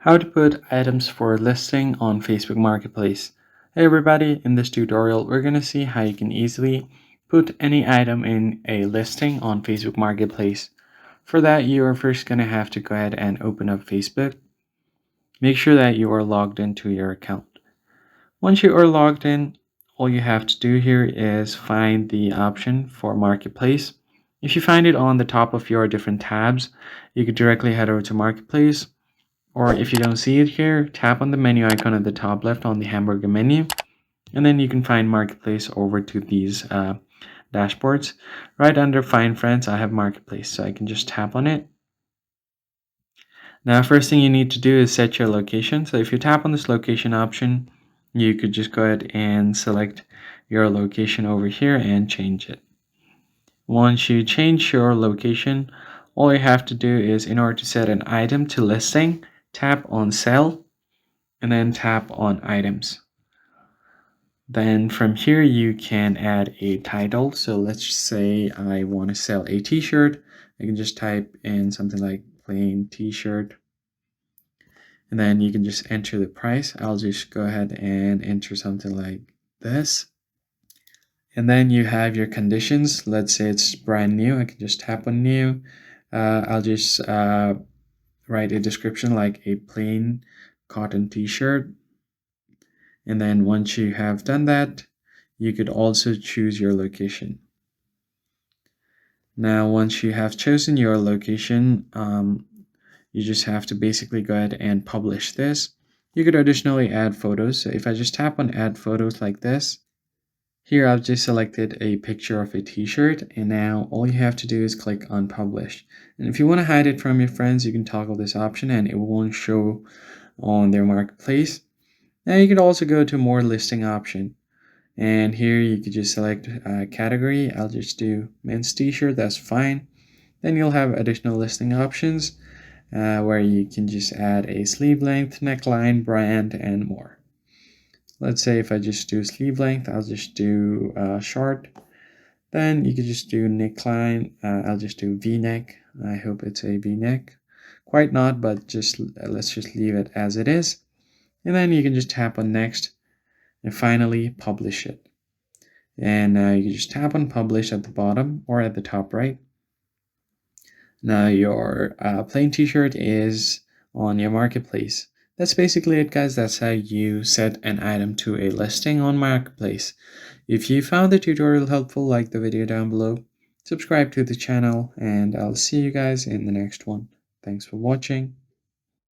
How to put items for listing on Facebook Marketplace. Hey everybody, in this tutorial we're going to see how you can easily put any item in a listing on Facebook Marketplace. For that, you are first going to have to go ahead and open up Facebook. Make sure that you are logged into your account. Once you are logged in, all you have to do here is find the option for Marketplace. If you find it on the top of your different tabs, you could directly head over to Marketplace. Or if you don't see it here, tap on the menu icon at the top left on the hamburger menu, and then you can find Marketplace over to these dashboards. Right under Find Friends, I have Marketplace, so I can just tap on it. Now, first thing you need to do is set your location. So if you tap on this location option, you could just go ahead and select your location over here and change it. Once you change your location, all you have to do is, in order to set an item to listing, tap on Sell and then tap on Items. Then from here you can add a title. So let's say I want to sell a t-shirt. I can just type in something like plain t-shirt, and then you can just enter the price. I'll just go ahead and enter something like this. And then you have your conditions. Let's say it's brand new. I can just tap on new. I'll just write a description like a plain cotton t-shirt. And then once you have done that, you could also choose your location. Now, once you have chosen your location, you just have to basically go ahead and publish this. You could additionally add photos. So if I just tap on add photos like this, here I've just selected a picture of a t-shirt, and now all you have to do is click on publish. And if you want to hide it from your friends, you can toggle this option and it won't show on their marketplace. Now you could also go to more listing option, and here you could just select category. I'll just do men's t-shirt, that's fine. Then you'll have additional listing options where you can just add a sleeve length, neckline, brand, and more. Let's say if I just do sleeve length, I'll just do short. Then you could just do neckline. I'll just do v-neck. I hope it's a v-neck. Quite not, but just let's just leave it as it is. And then you can just tap on next and finally publish it. And now you can just tap on publish at the bottom or at the top right. Now your plain t-shirt is on your marketplace. That's basically it, guys. That's how you set an item to a listing on Marketplace. If you found the tutorial helpful, like the video down below, subscribe to the channel, and I'll see you guys in the next one. Thanks for watching.